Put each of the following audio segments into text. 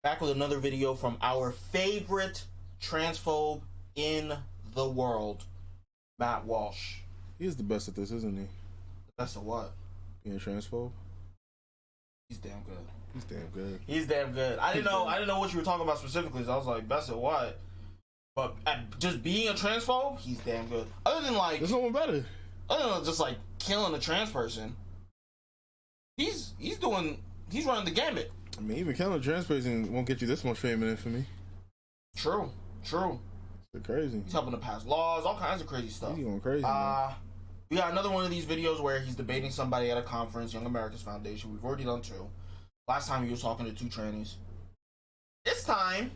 Back with another video from our favorite transphobe in the world, Matt Walsh. He is the best at this, isn't he? The best of what? Being a transphobe. He's damn good. He's damn good. He's damn good. I didn't know what you were talking about specifically, so I was like, best at what? But at just being a transphobe, he's damn good. Other than like, there's no one better. Other than just like killing a trans person, he's running the gambit. I mean, even killing a trans person won't get you this much fame and infamy. True. It's crazy. He's helping to pass laws, all kinds of crazy stuff. He's going crazy, man. We got another one of these videos where he's debating somebody at a conference, Young America's Foundation. We've already done two. Last time he was talking to two trannies. This time,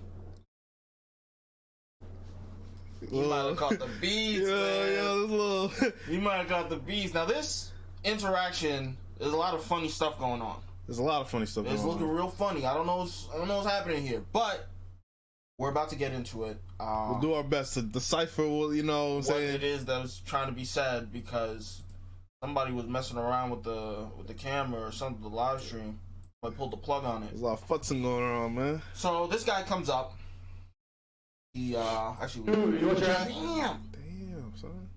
he might have caught the beats, man. He might have caught the beats. Now, this interaction, there's a lot of funny stuff going on. There's a lot of funny stuff going on. It's looking real funny. I don't know what's happening here, but we're about to get into it. We'll do our best to decipher what it is that was trying to be said, because somebody was messing around with the camera or something, the live stream. I pulled the plug on it. There's a lot of futzing going on, man. So this guy comes up. He actually, damn, son.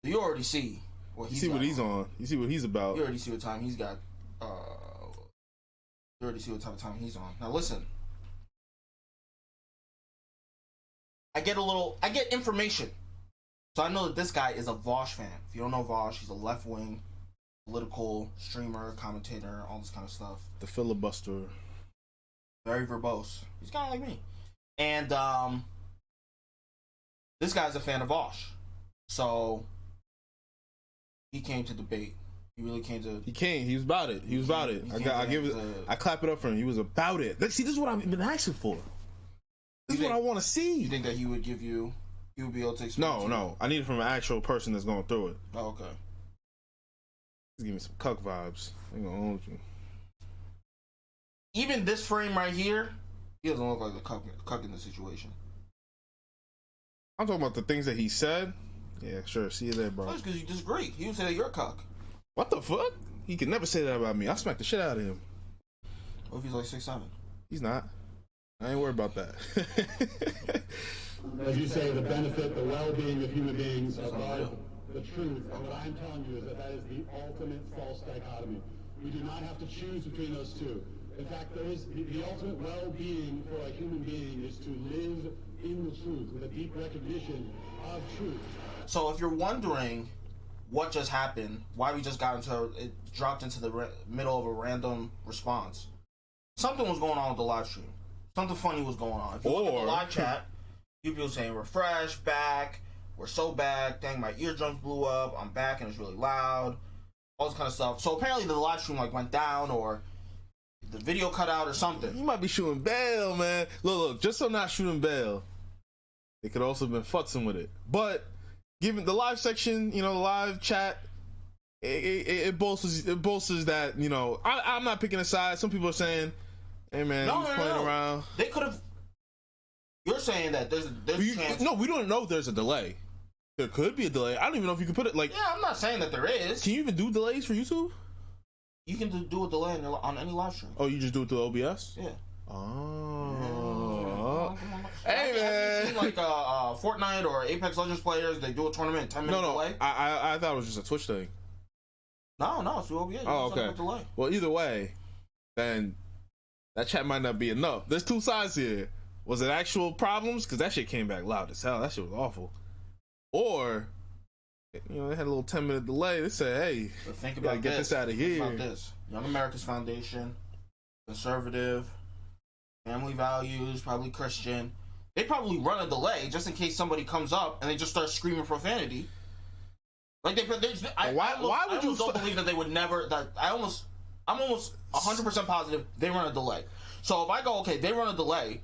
You already see what he's what he's on. You see what he's about. You already see what time he's got. You already see what type of time he's on. Now listen. I get information. So I know that this guy is a Vaush fan. If you don't know Vaush, he's a left-wing political streamer, commentator, all this kind of stuff. The filibuster. Very verbose. He's kind of like me. And this guy's a fan of Vaush. So he came to debate. He really came to... He was about it. I clap it up for him. He was about it. See, this is what I've been asking for. This is what I want to see. You think that he would be able to explain? No. I need it from an actual person that's going through it. Oh, okay. Just give me some cuck vibes. I ain't gonna hold you. Even this frame right here, he doesn't look like the cuck in the situation. I'm talking about the things that he said. Yeah, sure. See you there, bro. That's because you disagree. He would say that you're a cuck. What the fuck? He could never say that about me. I'll smack the shit out of him. What if he's like 6'7"? He's not. I ain't worried about that. As you say, the benefit, the well-being of human beings above the truth. And what I'm telling you is that is the ultimate false dichotomy. We do not have to choose between those two. In fact, there is the ultimate well-being for a human being is to live in the truth with a deep recognition of truth. So if you're wondering what just happened, why we just dropped into the middle of a random response, something was going on with the live stream. Something funny was going on. If you look at the live chat, people saying we're fresh, back, we're so back, dang, my eardrums blew up, I'm back and it's really loud, all this kind of stuff. So apparently the live stream went down, or the video cut out or something. You might be shooting bail, man. Look, just so not shooting bail, it could also have been futzing with it. But given the live section, the live chat, it bolsters that, I'm not picking a side. Some people are saying, hey man, he's playing around. They could have. You're saying that there's a chance. No, we don't know if there's a delay. There could be a delay. I don't even know if you can put it like. Yeah, I'm not saying that there is. Can you even do delays for YouTube? You can do a delay on any live stream. Oh, you just do it through OBS? Yeah. Oh. Hey man. Have you seen Fortnite or Apex Legends players? They do a tournament in 10-minute delay. I thought it was just a Twitch thing. No, it's through OBS. Oh, okay. Delay. Well, either way, then that chat might not be enough. There's two sides here. Was it actual problems? Because that shit came back loud as hell. That shit was awful. Or, they had a little 10-minute delay. They said, hey, but think about get this out of here. Think about this. Young America's Foundation, conservative, family values, probably Christian. They probably run a delay just in case somebody comes up and they just start screaming profanity. Like I almost don't believe that they would never. I'm almost 100% positive they run a delay. So if I go, okay, they run a delay.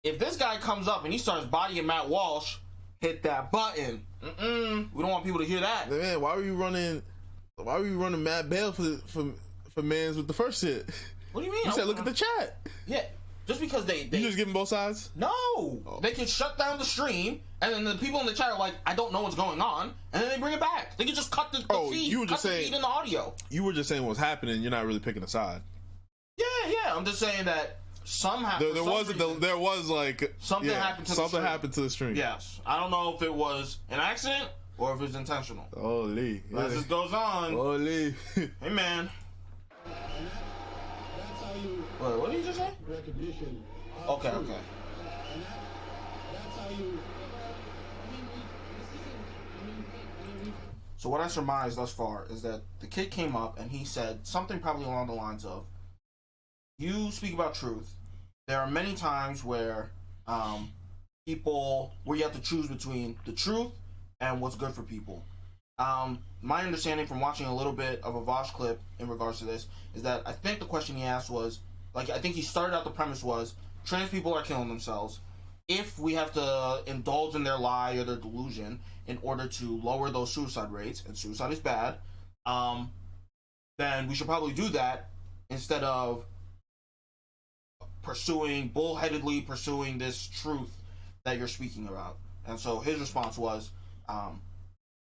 If this guy comes up and he starts bodying Matt Walsh, hit that button. We don't want people to hear that. Man, why were you running mad bail for mans with the first shit? What do you mean? You said look at the chat. Yeah. just because they You just giving both sides? No, they can shut down the stream, and then the people in the chat are like, "I don't know what's going on," and then they bring it back. They can just cut the feed. You were just saying, feed in the audio. You were just saying what's happening. You're not really picking a side. Yeah. I'm just saying that somehow there was like something happened to the stream. Yes, I don't know if it was an accident or if it was intentional. Holy, as this goes on. Holy, hey man. That's how you. Wait, what did you just say? Recognition. Okay. And that's how you. So what I surmised thus far is that the kid came up and he said something probably along the lines of, "You speak about truth. There are many times where where you have to choose between the truth and what's good for people." My understanding from watching a little bit of a Vaush clip in regards to this is that I think the question he asked was, I think he started out the premise was, trans people are killing themselves. If we have to indulge in their lie or their delusion in order to lower those suicide rates, and suicide is bad, then we should probably do that instead of bullheadedly pursuing this truth that you're speaking about. And so his response was,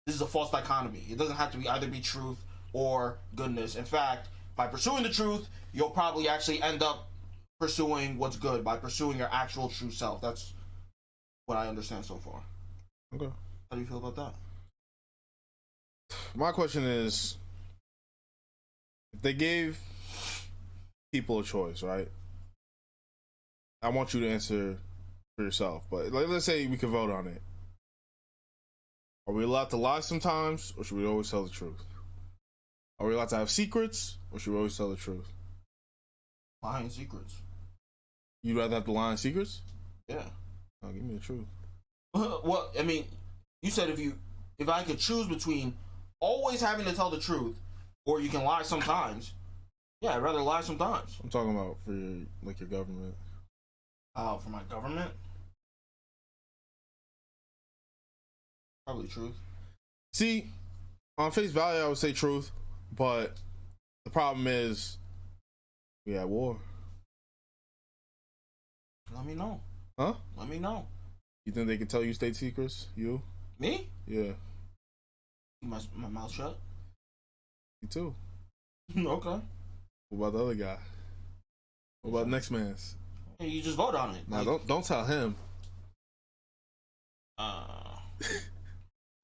this is a false dichotomy. It doesn't have to either be truth or goodness. In fact, by pursuing the truth, you'll probably actually end up pursuing what's good by pursuing your actual true self. That's what I understand so far. Okay. How do you feel about that? My question is, if they gave people a choice, right? I want you to answer for yourself, but let's say we could vote on it. Are we allowed to lie sometimes, or should we always tell the truth? Are we allowed to have secrets, or should we always tell the truth? Lying secrets. You'd rather have to lie in secrets? Yeah. Oh, give me the truth. Well, I mean, you said if I could choose between always having to tell the truth, or you can lie sometimes. Yeah, I'd rather lie sometimes. I'm talking about for your government. For my government? Probably truth. See, on face value, I would say truth, but the problem is we at war. Let me know. Huh? Let me know. You think they can tell you state secrets? You? Me? Yeah. My mouth shut. You too. Okay. What about the other guy? What about next man's? Hey, you just vote on it. Nah, don't tell him.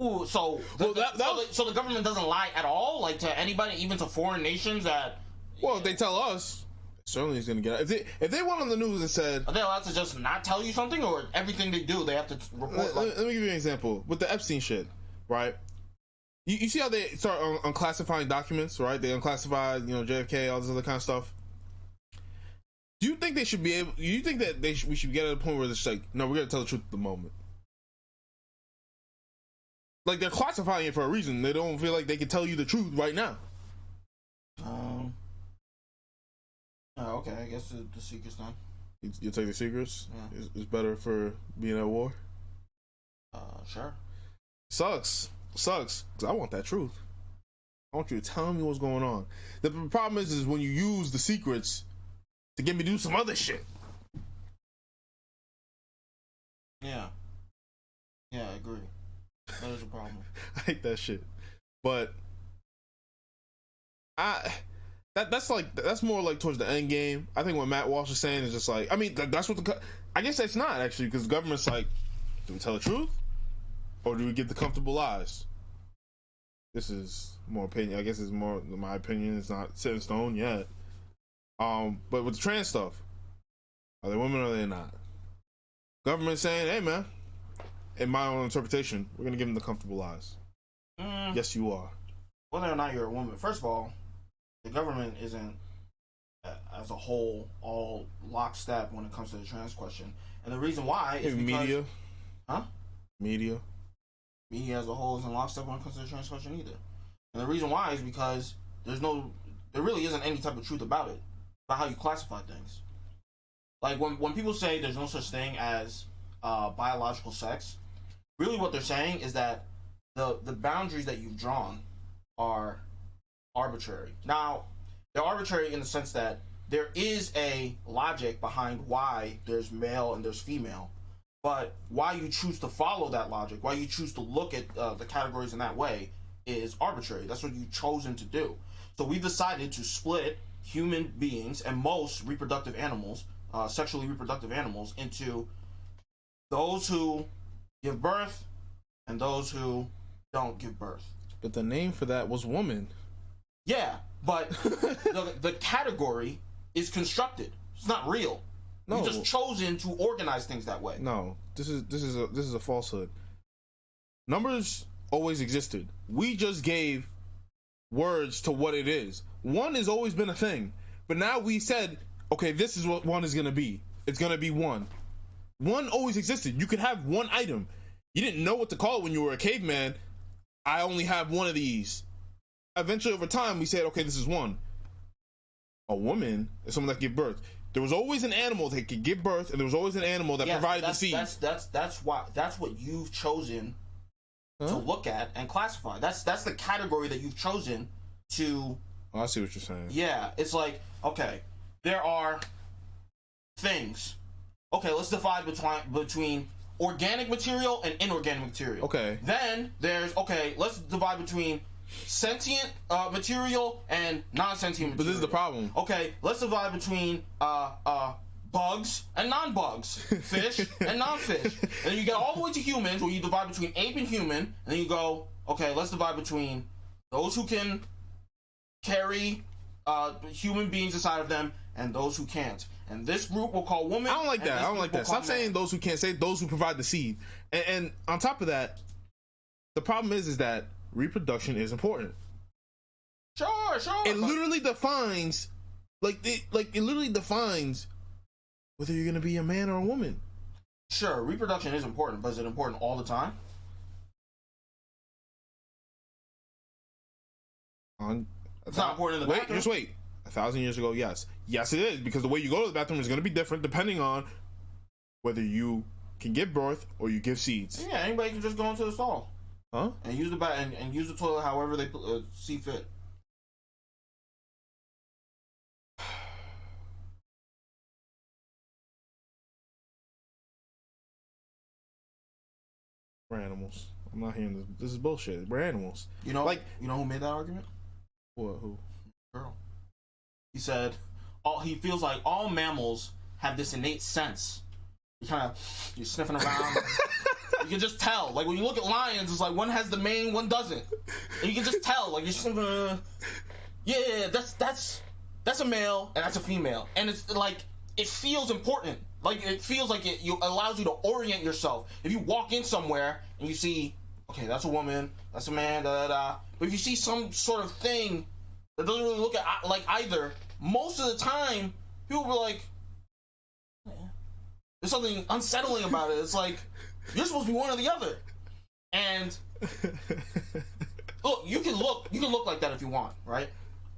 Ooh, so the government doesn't lie at all, like to anybody, even to foreign nations that. Well, if they tell us, certainly it's gonna get. If they went on the news and said, are they allowed to just not tell you something, or everything they do they have to report? Let me give you an example with the Epstein shit, right? You see how they start unclassifying documents, right? They unclassified, JFK, all this other kind of stuff. Do you think they should be able? Do you think that we should get at a point where it's like, no, we're gonna tell the truth at the moment? Like, they're classifying it for a reason. They don't feel like they can tell you the truth right now. Okay, I guess the secret's done. You take the secrets? Yeah. It's better for being at war? Sure. Sucks, because I want that truth. I want you to tell me what's going on. The problem is when you use the secrets to get me to do some other shit. Yeah, I agree. That is a problem. I hate that shit. But that's more like towards the end game. I think what Matt Walsh is saying is just like, I mean, that's what I guess that's not actually, because the government's like, do we tell the truth or do we get the comfortable lies? This is more opinion. I guess it's more my opinion. It's not set in stone yet. But with the trans stuff, are they women or are they not? Government saying, hey man, in my own interpretation, we're gonna give them the comfortable lies. Yes, you are. Whether or not you're a woman, first of all, the government isn't as a whole all lockstep when it comes to the trans question, and the reason why is because media as a whole isn't lockstep when it comes to the trans question either. And the reason why is because there really isn't any type of truth about it, about how you classify things. Like when people say there's no such thing as biological sex, really what they're saying is that the boundaries that you've drawn are arbitrary. Now, they're arbitrary in the sense that there is a logic behind why there's male and there's female, but why you choose to follow that logic, why you choose to look at the categories in that way is arbitrary. That's what you've chosen to do. So we've decided to split human beings and most reproductive animals, sexually reproductive animals, into those who give birth and those who don't give birth. But the name for that was woman. Yeah, but the category is constructed. It's not real. No. You've just chosen to organize things that way. No, this is a falsehood. Numbers always existed. We just gave words to what it is. One has always been a thing, but now we said, okay, this is what one is going to be. It's going to be one. One always existed. You could have one item. You didn't know what to call it when you were a caveman. I only have one of these. Eventually, over time, we said, okay, this is one. A woman is someone that can give birth. There was always an animal that could give birth, and there was always an animal that provided the seed. That's what you've chosen to look at and classify. That's the category that you've chosen to. Oh, I see what you're saying. Yeah, it's like, okay, there are things. Okay, let's divide between organic material and inorganic material. Okay. Then there's, okay, let's divide between sentient material and non-sentient material. But this is the problem. Okay, let's divide between bugs and non-bugs, fish and non-fish. And then you get all the way to humans, where you divide between ape and human, and then you go, okay, let's divide between those who can carry human beings inside of them and those who can't. And this group we'll call woman. I don't like that. I don't like that. Stop saying those who can't. Say those who provide the seed. And on top of that, the problem is that reproduction is important. Sure. It literally defines, it literally defines whether you're gonna be a man or a woman. Sure, reproduction is important, but is it important all the time? It's not important in the bathroom. Just wait. 1,000 years ago, yes. Yes, it is, because the way you go to the bathroom is going to be different depending on whether you can give birth or you give seeds. Yeah, anybody can just go into the stall. Huh? And use the and use the toilet however they see fit. We're animals. I'm not hearing this. This is bullshit. We're animals. You know who made that argument? What? Who? Girl. He said, he feels like all mammals have this innate sense. You're sniffing around. You can just tell. Like when you look at lions, it's like one has the mane, one doesn't. And you can just tell. Like you're sniffing. Yeah, that's a male and that's a female, and it's like it feels important. Like it feels like it allows you to orient yourself. If you walk in somewhere and you see, okay, that's a woman, that's a man, But if you see some sort of thing that doesn't really look like either, most of the time people were like, there's something unsettling about it. It's like you're supposed to be one or the other. And look, you can look like that if you want, right?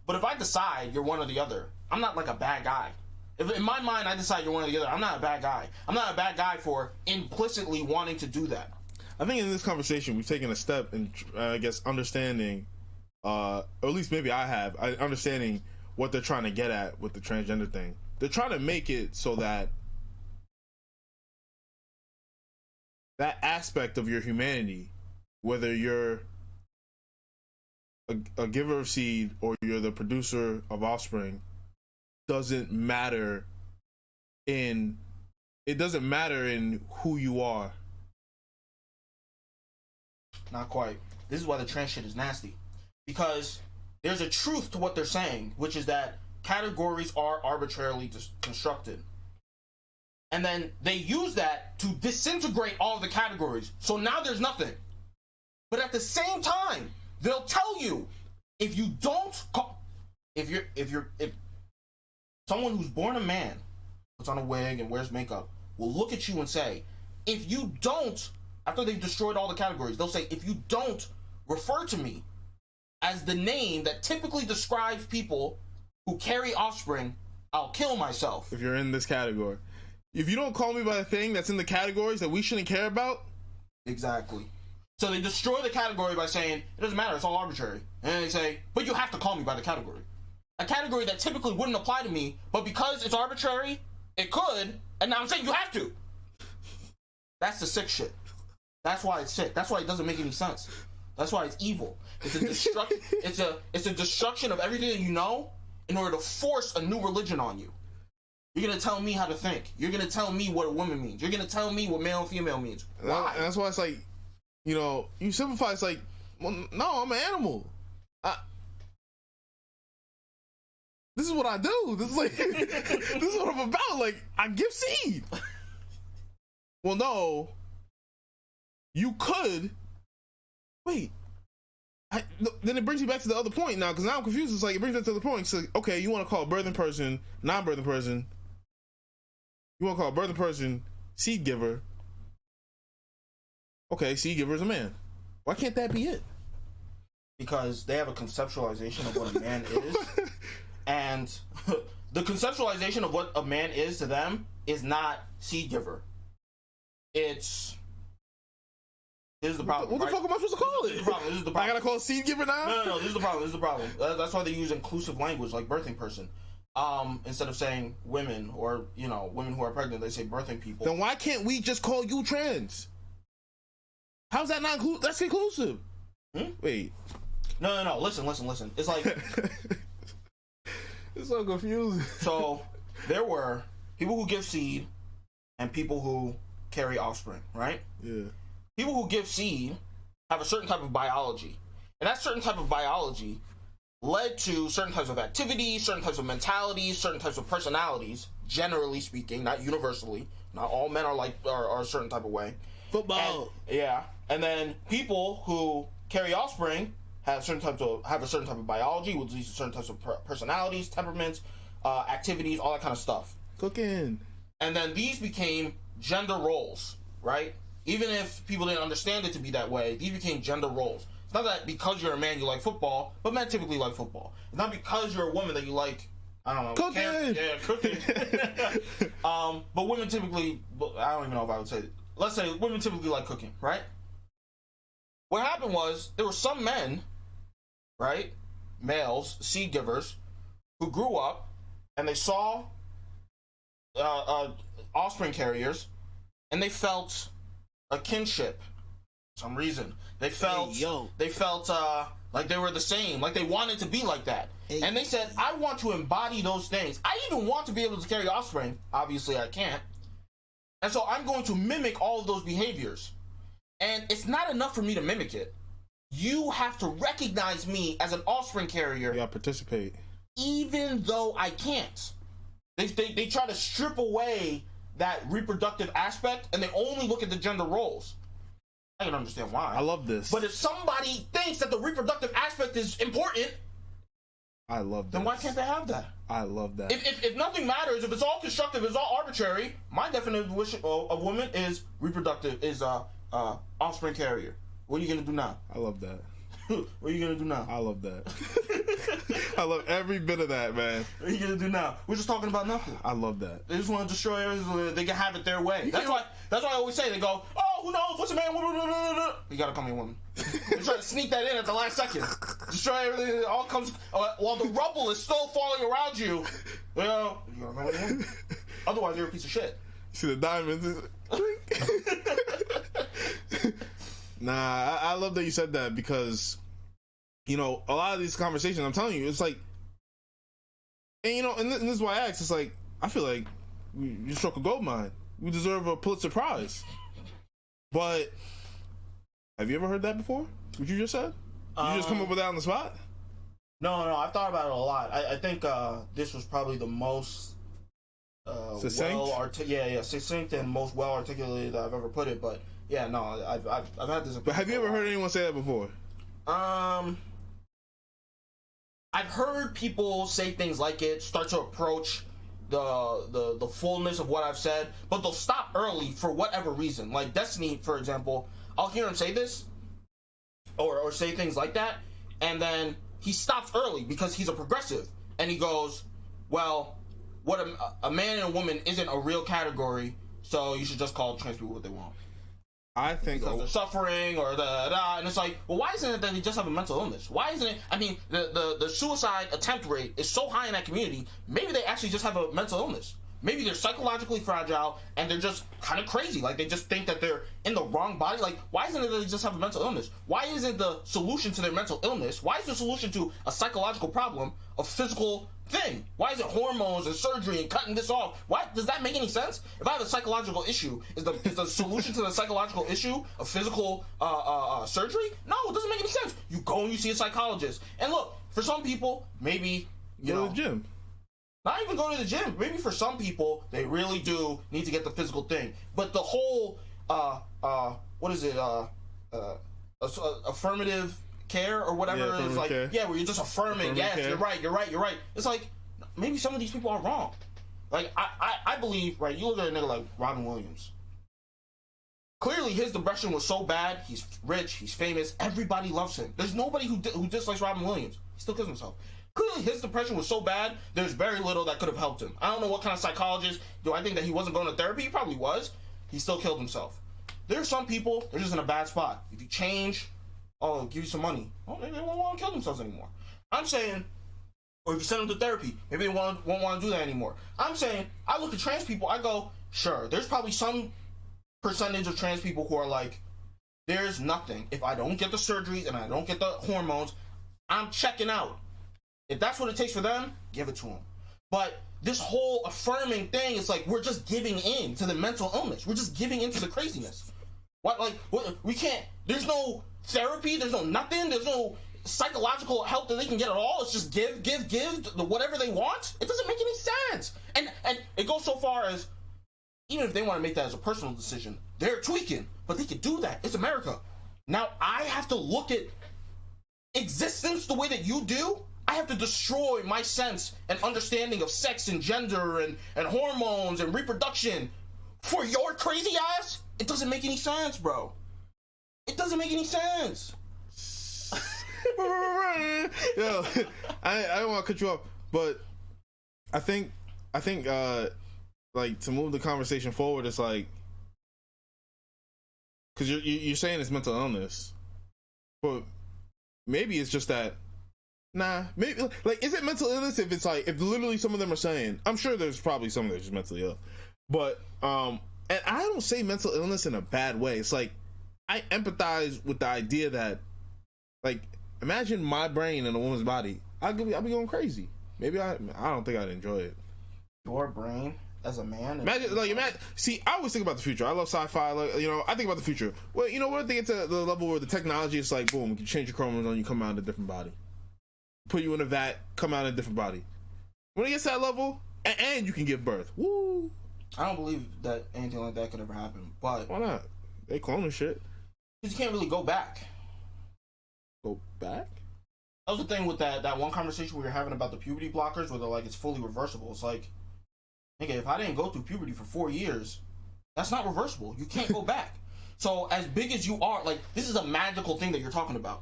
But if I decide you're one or the other, I'm not like a bad guy. If in my mind I decide you're one or the other, I'm not a bad guy. I'm not a bad guy for implicitly wanting to do that. I think in this conversation we've taken a step in, I guess, understanding, or at least maybe I have, understanding what they're trying to get at with the transgender thing. They're trying to make it so that that aspect of your humanity, whether you're a giver of seed or you're the producer of offspring, doesn't matter in who you are. Not quite. This is why the trans shit is nasty. Because there's a truth to what they're saying, which is that categories are arbitrarily constructed. And then they use that to disintegrate all of the categories. So now there's nothing. But at the same time, they'll tell you, if you don't if someone who's born a man, puts on a wig and wears makeup, will look at you and say, if you don't, after they've destroyed all the categories, they'll say, if you don't refer to me as the name that typically describes people who carry offspring, I'll kill myself. If you're in this category. If you don't call me by the thing that's in the categories that we shouldn't care about. Exactly. So they destroy the category by saying, it doesn't matter, it's all arbitrary. And they say, but you have to call me by the category. a category that typically wouldn't apply to me, but because it's arbitrary, it could, and now I'm saying you have to. That's the sick shit. That's why it's sick. That's why it doesn't make any sense. That's why it's evil. It's a destruction. it's a destruction of everything that you know in order to force a new religion on you. You're gonna tell me how to think. You're gonna tell me what a woman means. You're gonna tell me what male and female means. Why? And that's why it's like, you know, you simplify. It's like, well, no, I'm an animal. This is what I do. This is like, this is what I'm about. Like, I give seed. Well, no, you could. Wait. Then it brings you back to the other point now, because now I'm confused. It's like, it brings back to the point. It's like, okay, you want to call a birthing person, non-birthing person. You want to call a birthing person seed giver. Okay, seed giver is a man. Why can't that be it? Because they have a conceptualization of what a man is. And the conceptualization of what a man is to them is not seed giver. It's... This is the problem. What the fuck am I supposed to call it? This is the problem. This is the problem. I gotta call it seed giver now? No. This is the problem. That's why they use inclusive language like birthing person. Instead of saying women or, you know, women who are pregnant, they say birthing people. Then why can't we just call you trans? How's that not inclusive? That's inclusive. Wait. No. Listen. It's like... It's so confusing. So, there were people who give seed and people who carry offspring, right? Yeah. People who give seed have a certain type of biology. And that certain type of biology led to certain types of activities, certain types of mentalities, certain types of personalities, generally speaking, not universally. Not all men are a certain type of way. Football. And then people who carry offspring have a certain type of biology, which leads to certain types of personalities, temperaments, activities, all that kind of stuff. Cooking. And then these became gender roles, right? Even if people didn't understand it to be that way, these became gender roles. It's not that because you're a man you like football, but men typically like football. It's not because you're a woman that you like, I don't know, cooking. Cooking. But women typically, I don't even know if I would say it. Let's say women typically like cooking, right? What happened was there were some men, right, males, seed givers, who grew up and they saw offspring carriers, and they felt a kinship for some reason. They felt like they were the same, like they wanted to be like that. And they said, I want to embody those things. I even want to be able to carry offspring. Obviously I can't. And so I'm going to mimic all of those behaviors. And it's not enough for me to mimic it. You have to recognize me as an offspring carrier. You gotta participate. Even though I can't. They try to strip away that reproductive aspect, and they only look at the gender roles. I can understand why. I love this. But if somebody thinks that the reproductive aspect is important, I love that. Then why can't they have that? I love that. If nothing matters, if it's all constructive, it's all arbitrary, my definition of woman is reproductive, is offspring carrier. What are you gonna do now? I love that. What are you gonna do now? I love that. I love every bit of that, man. What are you gonna do now? We're just talking about nothing. I love that. They just want to destroy everything so they can have it their way. That's why I always say, they go, oh, who knows? What's a man? You gotta call me a woman. They try to sneak that in at the last second. Destroy everything. It all comes while the rubble is still falling around you. You know, you gotta call me a woman. Otherwise, you're a piece of shit. See the diamonds. Nah, I love that you said that, because, you know, a lot of these conversations, I'm telling you, it's like, and you know, and this is why I asked, it's like, I feel like you struck a gold mine. We deserve a Pulitzer Prize. But have you ever heard that before? What you just said? You just come up with that on the spot? No, I've thought about it a lot. I think this was probably the most succinct? Succinct and most well articulated that I've ever put it. But yeah, no, I've had this. But have you ever heard anyone say that before? I've heard people say things like it, start to approach the fullness of what I've said, but they'll stop early for whatever reason. Like Destiny, for example, I'll hear him say this or say things like that, and then he stops early because he's a progressive, and he goes, well, what a man and a woman isn't a real category, so you should just call trans people what they want. I think because they're suffering or and it's like, well, why isn't it that they just have a mental illness? Why isn't it? I mean, the suicide attempt rate is so high in that community. Maybe they actually just have a mental illness. Maybe they're psychologically fragile and they're just kind of crazy. Like, they just think that they're in the wrong body. Like, why isn't it that they just have a mental illness? Why isn't the solution to their mental illness, why is the solution to a psychological problem a physical thing? Why is it hormones and surgery and cutting this off? Why does that make any sense? If I have a psychological issue, is the solution to the psychological issue a physical surgery? No, it doesn't make any sense. You go and you see a psychologist. And look, for some people, maybe you go know, to the gym. Not even go to the gym. Maybe for some people, they really do need to get the physical thing. But the whole, what is it, affirmative care or whatever, it's like, care. Yeah, where you're just affirming, yes, care. You're right. It's like, maybe some of these people are wrong. Like, I believe, right, you look at a nigga like Robin Williams. Clearly, his depression was so bad, he's rich, he's famous, everybody loves him. There's nobody who dislikes Robin Williams. He still kills himself. Clearly, his depression was so bad, there's very little that could have helped him. I don't know what kind of psychologist. Do I think that he wasn't going to therapy? He probably was. He still killed himself. There's some people, they're just in a bad spot. If you change, oh, give you some money. Oh, maybe they won't want to kill themselves anymore. I'm saying, or if you send them to therapy, maybe they won't want to do that anymore. I'm saying, I look at trans people, I go, sure, there's probably some percentage of trans people who are like, there's nothing. If I don't get the surgeries and I don't get the hormones, I'm checking out. If that's what it takes for them, give it to them. But this whole affirming thing, it's like we're just giving in to the mental illness. We're just giving in to the craziness. We can't, there's no therapy, there's no nothing, there's no psychological help that they can get at all. It's just give whatever they want. It doesn't make any sense. And it goes so far as, even if they want to make that as a personal decision, they're tweaking, but they can do that. It's America. Now I have to look at existence the way that you do. I have to destroy my sense and understanding of sex and gender and hormones and reproduction for your crazy ass? It doesn't make any sense, bro. It doesn't make any sense. Yo, I don't want to cut you off, but I think like, to move the conversation forward, it's like, because you're saying it's mental illness, but maybe it's just that. Nah, maybe, like, is it mental illness if it's like, if literally some of them are saying, I'm sure there's probably some that are just mentally ill, but and I don't say mental illness in a bad way. It's like, I empathize with the idea that, like, imagine my brain in a woman's body. I'll be going crazy. Maybe I don't think I'd enjoy it. Your brain as a man. Imagine. See, I always think about the future. I love sci-fi. Like, you know, I think about the future. Well, you know, what if they get to the level where the technology is like, boom, you can change your chromosomes, you come out in a different body. Put you in a vat, come out in a different body. When it gets to that level, and you can give birth. Woo! I don't believe that anything like that could ever happen. But why not? They cloning shit. Because you can't really go back. Go back? That was the thing with that one conversation we were having about the puberty blockers, where they're like, it's fully reversible. It's like, nigga, if I didn't go through puberty for 4 years, that's not reversible. You can't go back. So as big as you are, like, this is a magical thing that you're talking about.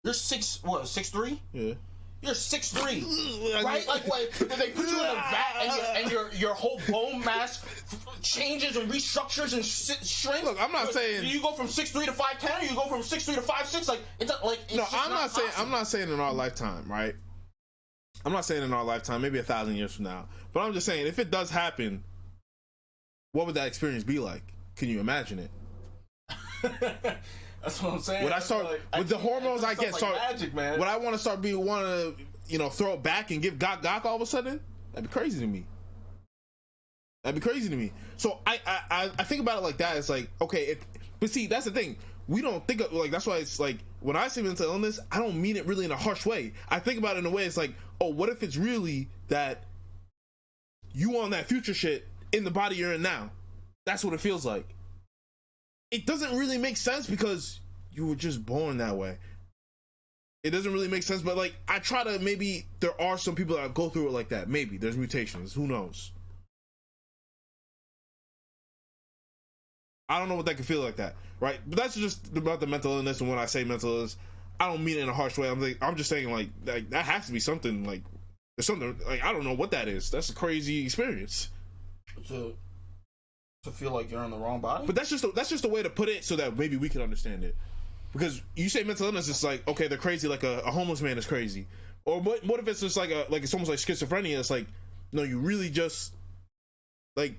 You're 6'3"? Yeah. You're 6'3", right? Like, they put you in a vat and your whole bone mass changes and restructures and shrinks. Look, I'm not saying, do you go from 6'3" to 5'10", or you go from 6'3" to 5'6"? Like, it's no, I'm not saying in our lifetime, right? I'm not saying in our lifetime, maybe 1,000 years from now. But I'm just saying, if it does happen, what would that experience be like? Can you imagine it? That's what I'm saying. Would I start with the hormones I get? Start magic, man. Would I want to start throw it back and give gok all of a sudden? That'd be crazy to me. So I think about it like that. It's like, okay, but see, that's the thing. We don't think of, like, that's why it's like, when I say mental illness, I don't mean it really in a harsh way. I think about it in a way, it's like, oh, what if it's really that you on that future shit in the body you're in now? That's what it feels like. It doesn't really make sense because you were just born that way. It doesn't really make sense, but, like, I try to, maybe there are some people that go through it like that. Maybe there's mutations. Who knows? I don't know what that could feel like that, right? But that's just about the mental illness. And when I say mental illness, I don't mean it in a harsh way. I'm just saying, like that has to be something, like, there's something, like, I don't know what that is. That's a crazy experience. So To feel like you're in the wrong body? But that's just a way to put it so that maybe we can understand it. Because you say mental illness, it's like, okay, they're crazy, like a homeless man is crazy. Or what if it's just like it's almost like schizophrenia? It's like, no, you really just, like,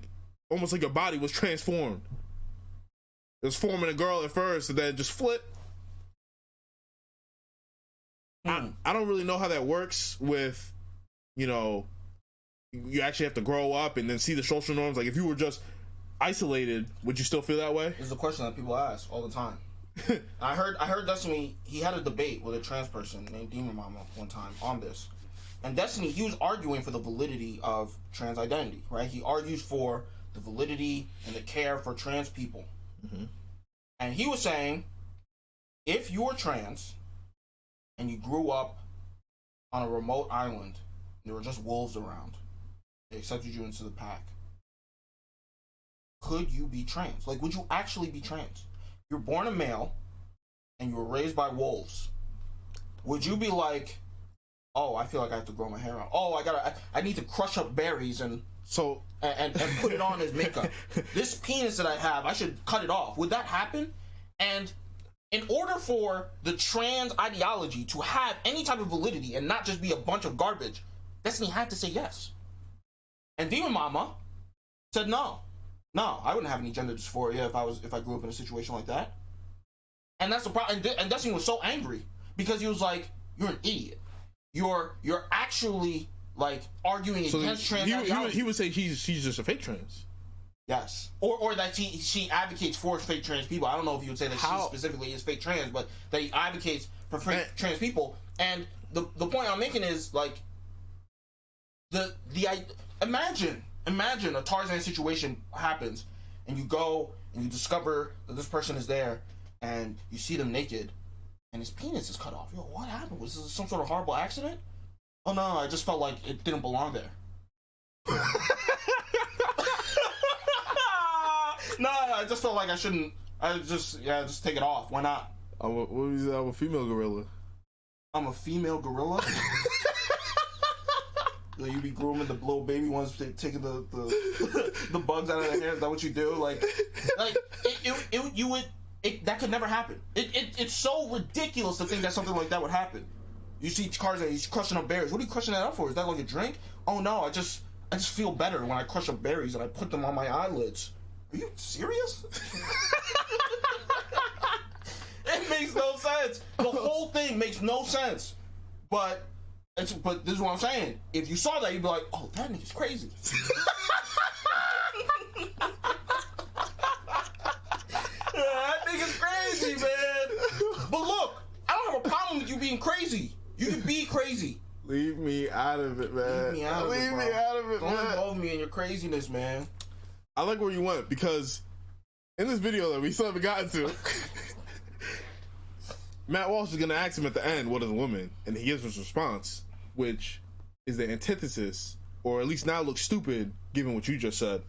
almost like your body was transformed. It was forming a girl at first, and then it just flipped. I don't really know how that works with, you know, you actually have to grow up and then see the social norms. Like, if you were just isolated, would you still feel that way? This is a question that people ask all the time. I heard Destiny, he had a debate with a trans person named Demon Mama one time on this. And Destiny, he was arguing for the validity of trans identity, right? He argues for the validity and the care for trans people. Mm-hmm. And he was saying, if you were trans and you grew up on a remote island and there were just wolves around, they accepted you into the pack, could you be trans? Like, would you actually be trans? You're born a male and you were raised by wolves. Would you be like, oh, I feel like I have to grow my hair out. Oh, I need to crush up berries and put it on as makeup. This penis that I have, I should cut it off. Would that happen? And in order for the trans ideology to have any type of validity and not just be a bunch of garbage, Destiny had to say yes. And Demon Mama said no. No, I wouldn't have any gender dysphoria if I grew up in a situation like that. And that's the problem. And Destiny was so angry because he was like, "You're an idiot. You're actually like arguing against trans ideology." He would say she's just a fake trans. Yes, or that she advocates for fake trans people. I don't know if you would say that she specifically is fake trans, but that he advocates for fake trans people. And the point I'm making is like Imagine a Tarzan situation happens, and you go and you discover that this person is there, and you see them naked, and his penis is cut off. Yo, what happened? Was this some sort of horrible accident? Oh no, I just felt like it didn't belong there. No, I just felt like I shouldn't. Just take it off. Why not? I'm a female gorilla. I'm a female gorilla. You be grooming the little baby ones, taking the bugs out of their hair. Is that what you do? Like that could never happen. It's so ridiculous to think that something like that would happen. You see Tarzan, he's crushing up berries. What are you crushing that up for? Is that like a drink? Oh no, I just feel better when I crush up berries and I put them on my eyelids. Are you serious? It makes no sense. The whole thing makes no sense. But this is what I'm saying. If you saw that, you'd be like, "Oh, that nigga's crazy." That nigga's crazy, man. But look, I don't have a problem with you being crazy. You can be crazy. Leave me out of it, man. Leave me out of it, man. Don't involve me in your craziness, man. I like where you went, because in this video that we still haven't gotten to, Matt Walsh is going to ask him at the end, what is a woman? And he gives his response, which is the antithesis, or at least now looks stupid, given what you just said.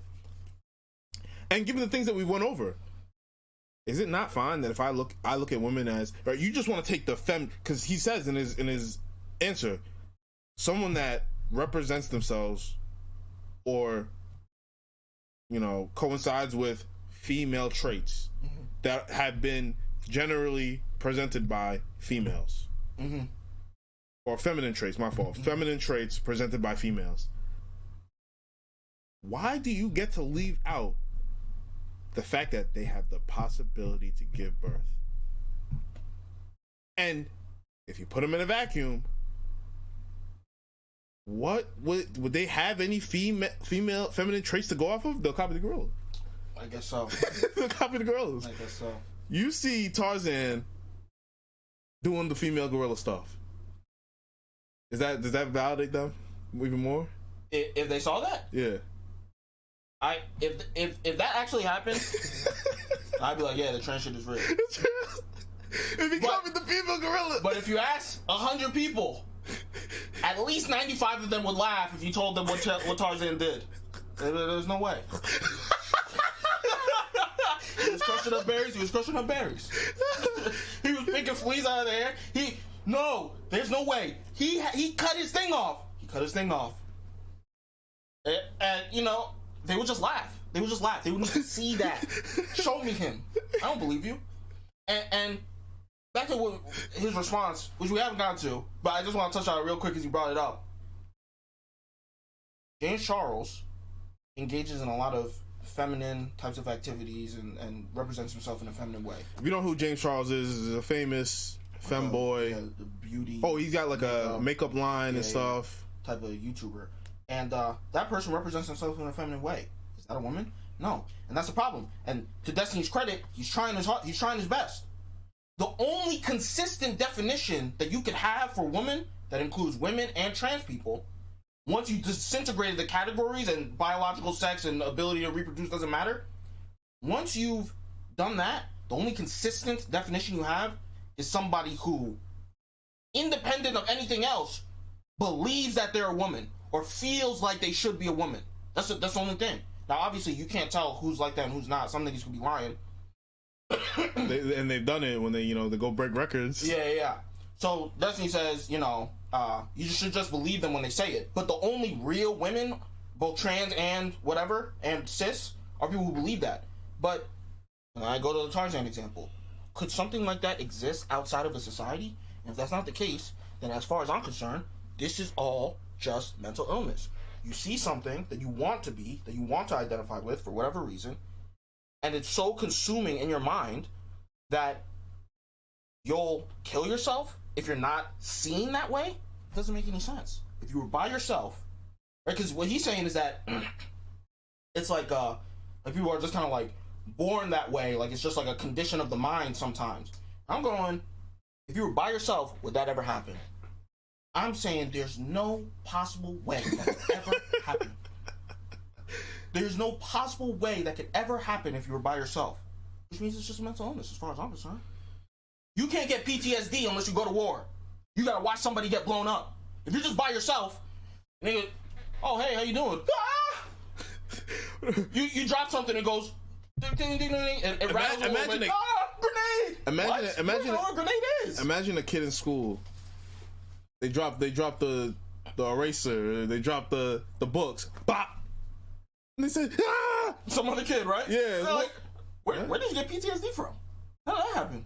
And given the things that we went over. Is it not fine that if I look at women as, or you just want to take the because he says in his answer, someone that represents themselves or, you know, coincides with female traits that have been generally presented by females. Or feminine traits, my fault. Feminine traits presented by females. Why do you get to leave out the fact that they have the possibility to give birth? And if you put them in a vacuum, what would they have any female feminine traits to go off of? They'll copy the gorilla. I guess so. They'll copy the gorillas. I guess so. You see Tarzan doing the female gorilla stuff. Does that validate them even more? If they saw that? Yeah. If that actually happened, I'd be like, yeah, the trans shit is real. If he copied the female gorilla. But if you ask 100 people, at least 95 of them would laugh if you told them what Tarzan did. There's no way. He was crushing up berries. He was picking fleas out of the hair. No, there's no way. He cut his thing off. And you know, they would just laugh. They would just laugh. They wouldn't even see that. Show me him. I don't believe you. And back to his response, which we haven't gotten to, but I just want to touch on it real quick because you brought it up. James Charles engages in a lot of feminine types of activities and represents himself in a feminine way. If you don't know who James Charles is a famous femboy. Yeah, the beauty. Oh, he's got like a makeup line and stuff. Type of YouTuber. And that person represents himself in a feminine way. Is that a woman? No. And that's the problem. And to Destiny's credit, he's trying his best. The only consistent definition that you could have for women, that includes women and trans people, once you disintegrated the categories and biological sex and ability to reproduce doesn't matter, once you've done that, the only consistent definition you have is somebody who, independent of anything else, believes that they're a woman or feels like they should be a woman. That's the only thing. Now, obviously, you can't tell who's like that and who's not. Some niggas could be lying. They've done it when they go break records. Yeah. So Destiny says, you should just believe them when they say it. But the only real women, both trans and whatever, and cis, are people who believe that. But when I go to the Tarzan example, could something like that exist outside of a society? And if that's not the case, then as far as I'm concerned, this is all just mental illness. You see something that you want to be, that you want to identify with for whatever reason, and it's so consuming in your mind that you'll kill yourself if you're not seen that way. It doesn't make any sense. If you were by yourself, right? Because what he's saying is that it's like people are just kind of like born that way, like it's just like a condition of the mind sometimes. I'm going, if you were by yourself, would that ever happen? I'm saying there's no possible way that could ever happen. There's no possible way that could ever happen if you were by yourself. Which means it's just a mental illness as far as I'm concerned. You can't get PTSD unless you go to war. You gotta watch somebody get blown up. If you're just by yourself, and they go, oh, hey, how you doing? Ah! you drop something and it goes, ding, ding, ding, ding, and it rattles a little bit. Grenade! Imagine what a grenade is. Imagine a kid in school. They drop the eraser. They drop the books. Bop. And they say, ah! Some other kid, right? Yeah. Like, where did you get PTSD from? How did that happen?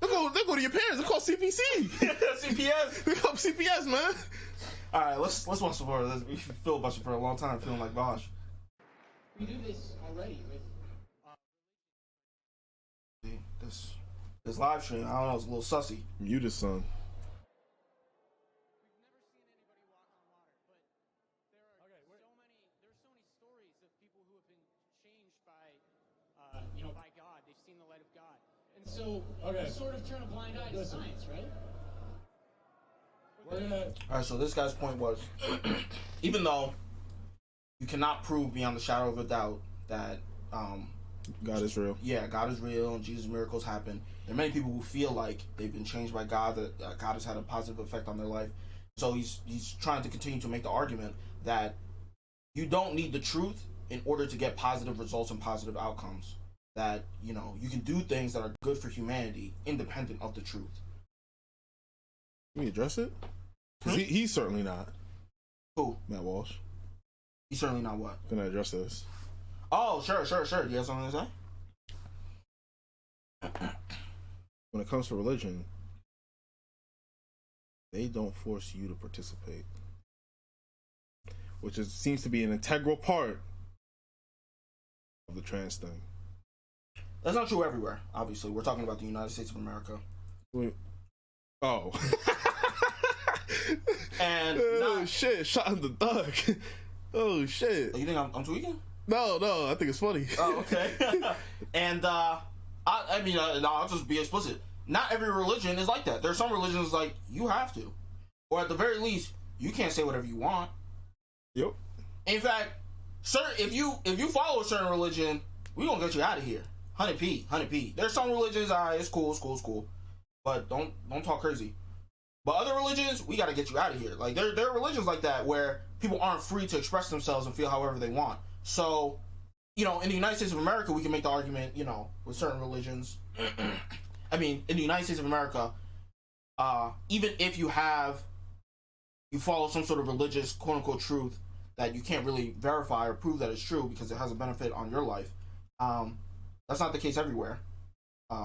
They go to your parents. They call CPC. CPS. They call CPS, man. All right, let's watch some more of this. We've been filibustering for a long time, feeling like Vaush. We do this already with. This live stream, I don't know, it's a little sussy. Mute his son. So, we sort of turn a blind eye to science, right? Alright, so this guy's point was, even though you cannot prove beyond the shadow of a doubt that God is real. Yeah, God is real and Jesus' miracles happen. There are many people who feel like they've been changed by God, that God has had a positive effect on their life. So he's trying to continue to make the argument that you don't need the truth in order to get positive results and positive outcomes. That, you can do things that are good for humanity independent of the truth. Can we address it? He's certainly not. Who? Matt Walsh. He's certainly not what? Can I address this? Oh, sure. Do you have something to say? When it comes to religion, they don't force you to participate, which seems to be an integral part of the trans thing. That's not true everywhere, obviously. We're talking about the United States of America. Wait. Oh. And shit, shot in the dark. Oh, shit. You think I'm tweaking? No, I think it's funny. Oh, okay. And, I'll just be explicit. Not every religion is like that. There are some religions like, you have to. Or at the very least, you can't say whatever you want. Yep. In fact, if you follow a certain religion, we gonna get you out of here. 100p. There's some religions, it's cool. But don't talk crazy. But other religions, we gotta get you out of here. Like, there are religions like that where people aren't free to express themselves and feel however they want. So, in the United States of America, we can make the argument, with certain religions. in the United States of America, even if you follow some sort of religious, quote-unquote, truth that you can't really verify or prove that it's true because it has a benefit on your life. That's not the case everywhere. You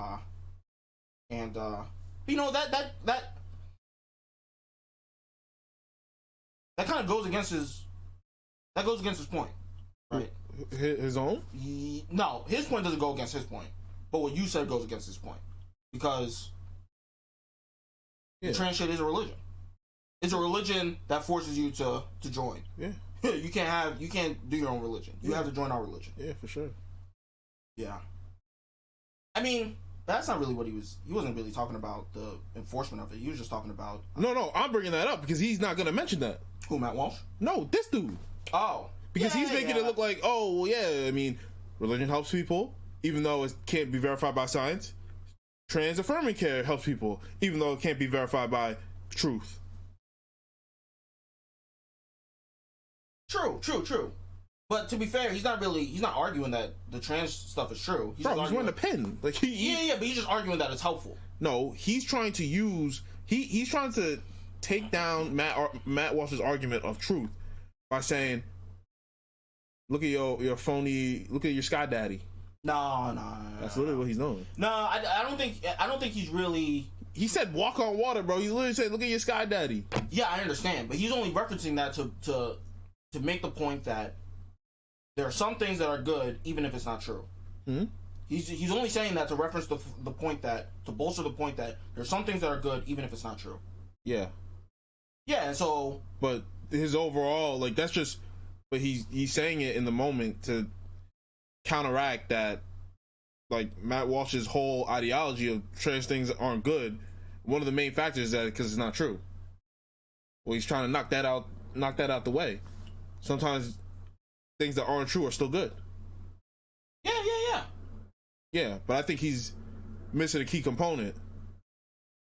know, that kind of goes against his point, right? His own? No, his point doesn't go against his point, but what you said goes against his point, because the trans shit is a religion. It's a religion that forces you to join. Yeah. You can't do your own religion. You have to join our religion. Yeah, for sure. Yeah. I mean, that's not really what he wasn't really talking about the enforcement of it. He was just talking about... No, I'm bringing that up because he's not going to mention that. Who, Matt Walsh? No, this dude. Oh. Because he's making it look like, oh, well, yeah, I mean, religion helps people, even though it can't be verified by science. Trans affirming care helps people, even though it can't be verified by truth. True. But to be fair, he's not arguing that the trans stuff is true. He's wearing a pen. Like but he's just arguing that it's helpful. No, he's trying to use he's trying to take down Matt Walsh's argument of truth by saying, look at your phony, look at your Sky Daddy. No. That's literally what he's doing. No, I don't think he's really. He said walk on water, bro. He literally said, look at your Sky Daddy. Yeah, I understand, but he's only referencing that to make the point that there are some things that are good even if it's not true. Mm-hmm. He's only saying that to reference the point that, to bolster the point that there's some things that are good even if it's not true. Yeah. Yeah, and so. But his overall, like, that's just. But he's saying it in the moment to counteract that, like, Matt Walsh's whole ideology of trans things aren't good. One of the main factors is that because it's not true. Well, he's trying to knock that out the way. Sometimes things that aren't true are still good. Yeah, but I think he's missing a key component,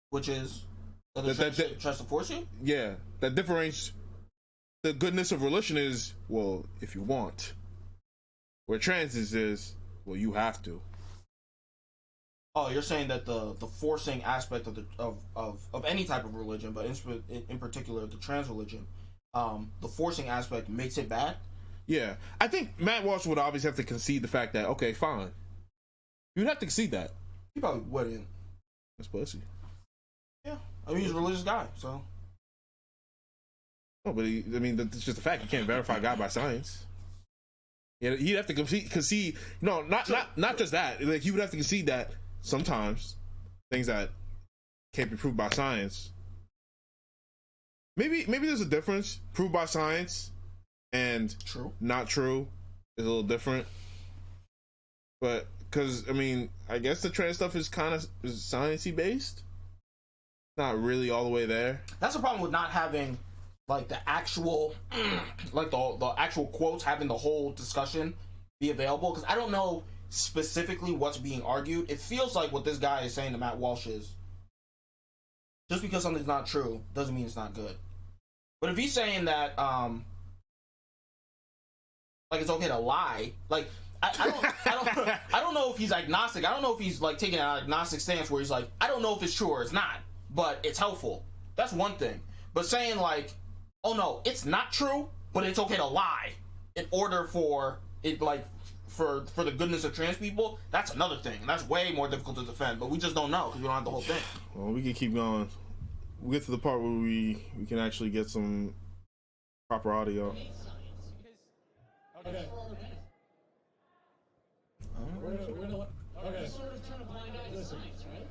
which is that tries to force you. Yeah, that differentiates the goodness of religion is, well, if you want. Where trans is, well, you have to. Oh, you're saying that the forcing aspect of any type of religion, but in particular the trans religion, the forcing aspect makes it bad? Yeah. I think Matt Walsh would obviously have to concede the fact that, okay, fine. You'd have to concede that. He probably wouldn't. That's pussy. Yeah. I mean, he's a religious guy, so. No, but that's just a fact. You can't verify God by science. Yeah, he'd have to concede. No, not just that. Like, he would have to concede that sometimes things that can't be proved by science. Maybe there's a difference. Proved by science and not true is a little different. But because I guess the trans stuff is kind of sciencey based. Not really all the way there. That's the problem with not having like the actual, like the actual quotes, having the whole discussion be available, because I don't know specifically what's being argued. It feels like what this guy is saying to Matt Walsh is, just because something's not true doesn't mean it's not good. But if he's saying that, like, it's okay to lie, like, I don't know if he's agnostic. I don't know if he's like taking an agnostic stance where he's like, I don't know if it's true or it's not, but it's helpful. That's one thing. But saying like, oh no, it's not true, but it's okay to lie in order for it, like, for the goodness of trans people, that's another thing. And that's way more difficult to defend, but we just don't know because we don't have the whole thing. Well, we can keep going. We'll get to the part where we can actually get some proper audio. Okay. Okay. Sort of turn a blind eye to science, right?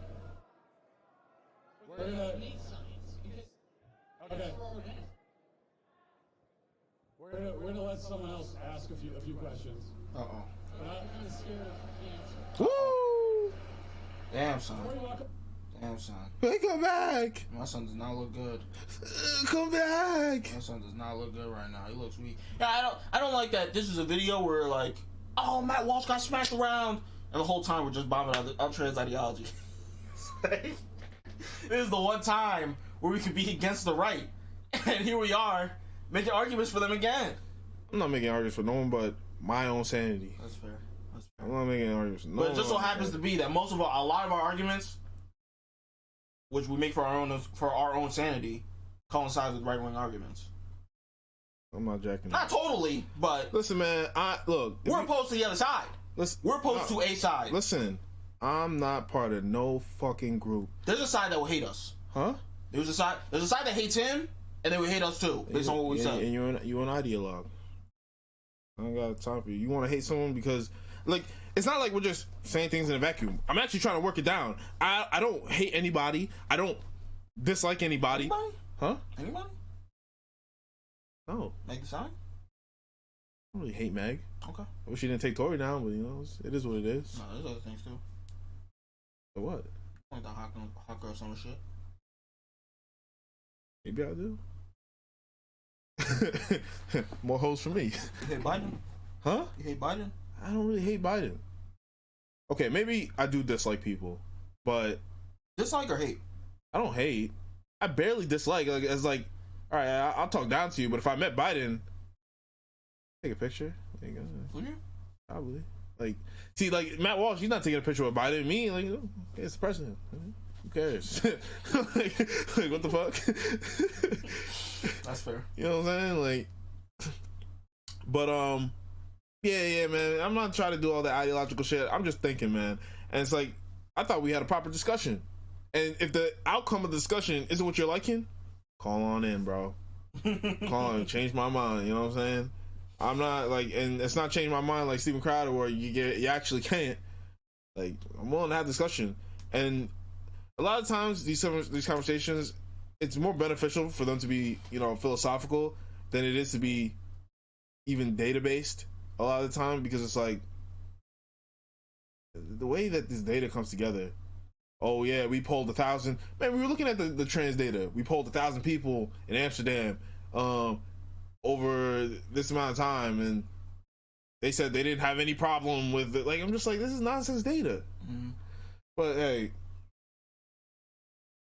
We're gonna need science because okay. We're gonna let someone else ask a few questions. Uh-oh. I'm kind of scared of the answer. Woo! Damn, son. Hey, come back! My son does not look good. Come back! My son does not look good right now. He looks weak. Yeah, I don't like that. This is a video where like, oh, Matt Walsh got smacked around, and the whole time we're just bombing up trans ideology. This is the one time where we could be against the right, and here we are making arguments for them again. I'm not making arguments for no one but my own sanity. That's fair. I'm not making arguments for no one. But it just so happens to be that a lot of our arguments, which we make for our own sanity, coincides with right-wing arguments. I'm not jacking. Not totally, but listen, man. We're opposed to the other side. We're opposed to a side. Listen, I'm not part of no fucking group. There's a side that will hate us. Huh? There's a side that hates him, and they will hate us too, based on what we said. And you're an ideologue. I don't got time for you. You want to hate someone because, like, it's not like we're just saying things in a vacuum. I'm actually trying to work it down. I don't hate anybody. I don't dislike anybody. Anybody? Huh? Anybody? No. Meg the sign? I don't really hate Meg. Okay. I wish she didn't take Tory down, but, you know, it is what it is. No, there's other things too. So what? Like the hot girl summer shit. Maybe I do. More hoes for me. You hate Biden? Huh? You hate Biden? I don't really hate Biden. Okay, maybe I do dislike people, but Dislike or hate? I don't hate. I barely dislike. Like, it's like, all right, I'll talk down to you, but if I met Biden, take a picture. There you go. Would you? Probably. Like, see, like Matt Walsh, he's not taking a picture with Biden. Me, like, it's the president. Who cares? like, what the fuck? That's fair. You know what I'm saying? Like, but yeah, man. I'm not trying to do all that ideological shit. I'm just thinking, man. And it's like, I thought we had a proper discussion. And if the outcome of the discussion isn't what you're liking, call on in, bro. Call on, change my mind. You know what I'm saying? I'm not like, and it's not changing my mind like Steven Crowder, where you actually can't. Like, I'm willing to have discussion, and a lot of times these conversations, it's more beneficial for them to be, you know, philosophical than it is to be even data based. A lot of the time, because it's like the way that this data comes together. Oh yeah, we polled 1,000. Man, we were looking at the trans data. We polled 1,000 people in Amsterdam over this amount of time, and they said they didn't have any problem with it. Like, I'm just like, this is nonsense data. Mm-hmm. But hey,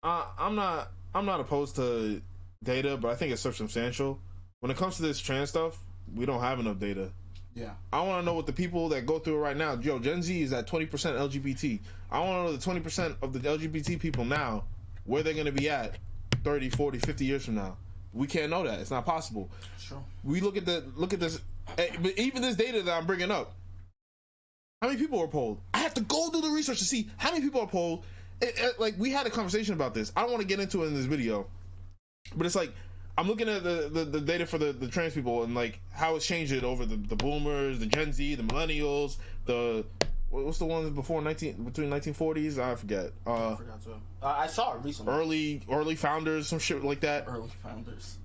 I'm not opposed to data, but I think it's substantial. When it comes to this trans stuff, we don't have enough data. Yeah. I want to know what the people that go through it right now. Yo, Gen Z is at 20% LGBT. I want to know the 20% of the LGBT people now, where they're going to be at 30, 40, 50 years from now. We can't know that. It's not possible. Sure. We look at this, but even this data that I'm bringing up, how many people were polled? I have to go do the research to see how many people are polled. Like, we had a conversation about this. I don't want to get into it in this video, but it's like, I'm looking at the data for the trans people and like how it's changed it over the boomers, the Gen Z, the millennials, what's the ones between 1940s? I forget. I forgot to. I saw it recently. Early founders, some shit like that. Early founders.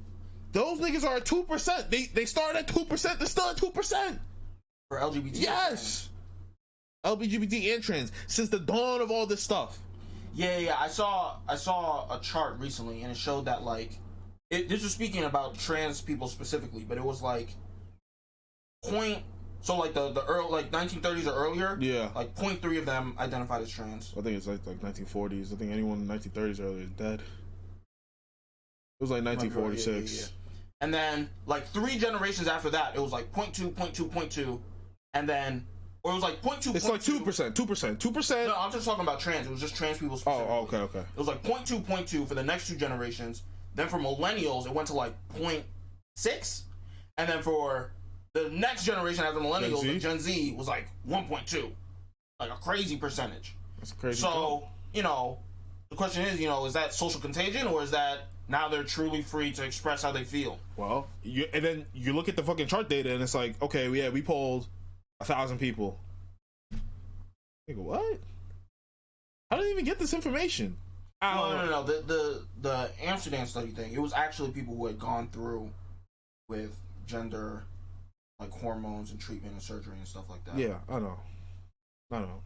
Those niggas are at 2%. They started at 2%. They're still at 2%. For LGBT. Yes. LGBT and trans since the dawn of all this stuff. Yeah. I saw a chart recently, and it showed that like. This was speaking about trans people specifically, but it was like so like the early, like 1930s or earlier, yeah, like 0.3 of them identified as trans. I think it's like 1940s. I think anyone in 1930s or earlier is dead. It was like 1946. Yeah. And then like 3 generations after that, it was like 0.2, 0.2, 0.2, and then or it was like 0.2. It's like 2%. No, I'm just talking about trans. It was just trans people specifically. Oh, okay. It was like 0.2, 0.2 for the next 2 generations. Then for millennials, it went to like 0.6. And then for the next generation after millennials, the Gen Z was like 1.2. Like a crazy percentage. That's crazy. So, you know, the question is that social contagion, or is that now they're truly free to express how they feel? Well, and then you look at the fucking chart data and it's like, okay, yeah, we polled 1,000 people. Nigga, what? How did they even get this information? No. The Amsterdam study thing, it was actually people who had gone through with gender, like hormones and treatment and surgery and stuff like that. Yeah, I know.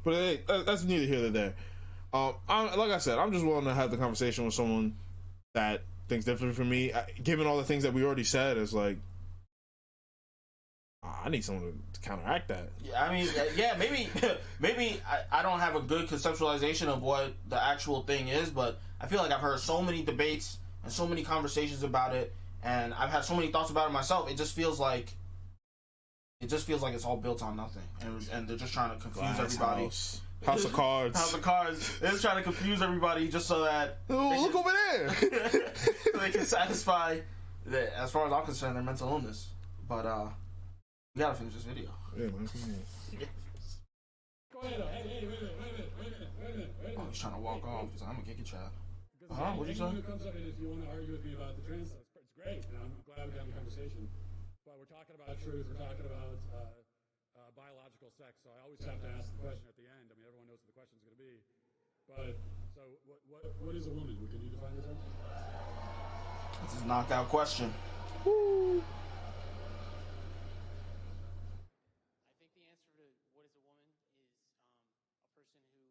But hey, that's neither here nor there. Like I said, I'm just willing to have the conversation with someone that thinks differently from me. Given all the things that we already said, it's like, I need someone to counteract that. Yeah, I mean, yeah, maybe I don't have a good conceptualization of what the actual thing is, but I feel like I've heard so many debates and so many conversations about it, and I've had so many thoughts about it myself. It just feels like it's all built on nothing, and they're just trying to confuse everybody. House of Cards. House of Cards. They're just trying to confuse everybody just so that look over there. they can satisfy, as far as I'm concerned, their mental illness. But we gotta finish this video. Yeah, man. Go ahead, though. Hey, wait a minute. Oh, he's trying to walk off. He's like, I'm gonna kick your child. Because What'd you say? anyone who comes up and if you want to argue with me about the trans stuff, it's great, and I'm glad we had the conversation. But we're talking about truth. We're talking about biological sex. So I always have to ask the question at the end. I mean, everyone knows what the question's going to be. But so, what is a woman? Can you define the term? This is a knockout question. Woo. I think the answer to what is a woman is a person who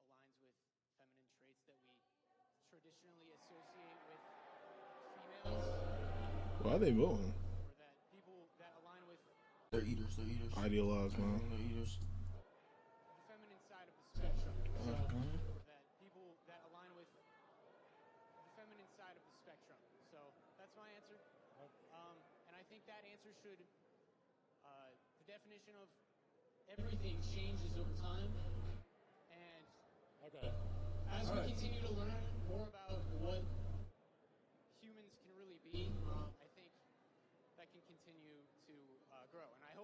aligns with feminine traits that we traditionally associate with females, Why are they voting? or that people that align with They're eaters. Idealized, man. They're eaters. the feminine side of the spectrum. So, or that people that align with the feminine side of the spectrum. So that's my answer. And I think that answer should, the definition of Everything changes over time, and Okay. as All we right. continue to learn more about what humans can really be, I think that can continue to grow. And I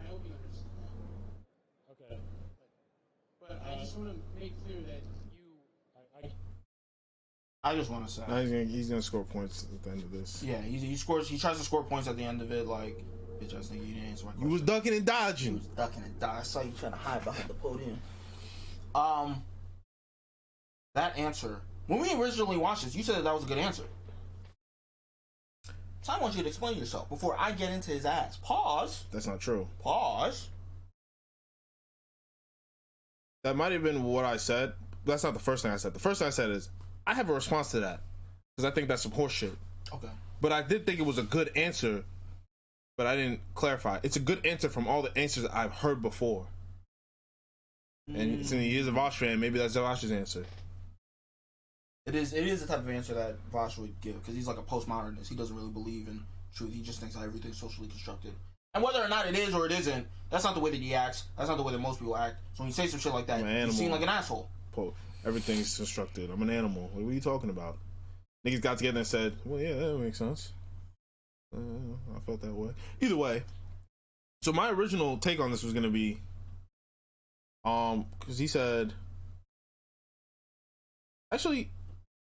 hope you understand that. Okay. But I just want to make clear that I just want to say. Now he's gonna score points at the end of this. Yeah, he scores. He tries to score points at the end of it. Like, bitch, I think you didn't answer my question. You was ducking and He dodging. was ducking and dodging. I saw you trying to hide behind the podium. That answer. When we originally watched this, you said that was a good answer. So I want you to explain yourself before I get into his ass. Pause. That's not true. Pause. That might have been what I said. That's not the first thing I said. The first thing I said is I have a response to that because I think that's some horseshit. Okay. But I did think it was a good answer, but I didn't clarify. It's a good answer from all the answers I've heard before. And since he is a Vaush fan, maybe that's Vaush's answer. It is the type of answer that Vaush would give because he's like a postmodernist. He doesn't really believe in truth. He just thinks that everything's socially constructed. And whether or not it is or it isn't, that's not the way that he acts. That's not the way that most people act. So when you say some shit like that, you seem like an asshole. Everything's constructed. I'm an animal. What are you talking about? Niggas got together and said, well, yeah, that makes sense. I felt that way. Either way, so my original take on this was going to be, because he said, actually,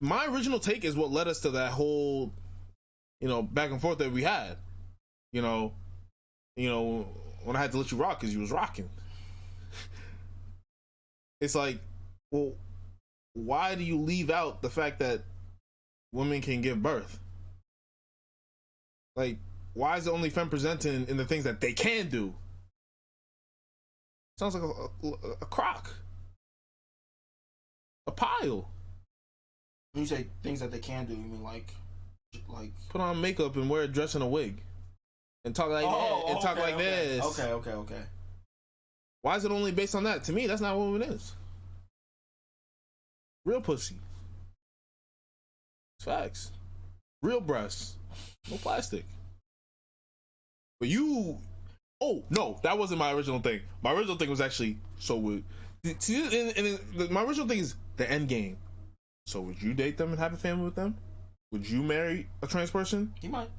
my original take is what led us to that whole, back and forth that we had. When I had to let you rock because you was rocking. It's like, well, why do you leave out the fact that women can give birth? Like, why is it only femme presenting in the things that they can do? Sounds like a crock. A pile. When you say things that they can do, you mean like put on makeup and wear a dress and a wig. And talk like that. And talk like this. Okay. Why is it only based on that? To me, that's not what woman is. Real pussy. It's facts. Real breasts. No plastic. But you... Oh, no. That wasn't my original thing. My original thing was actually so weird. My original thing is the end game. So would you date them and have a family with them? Would you marry a trans person? He might.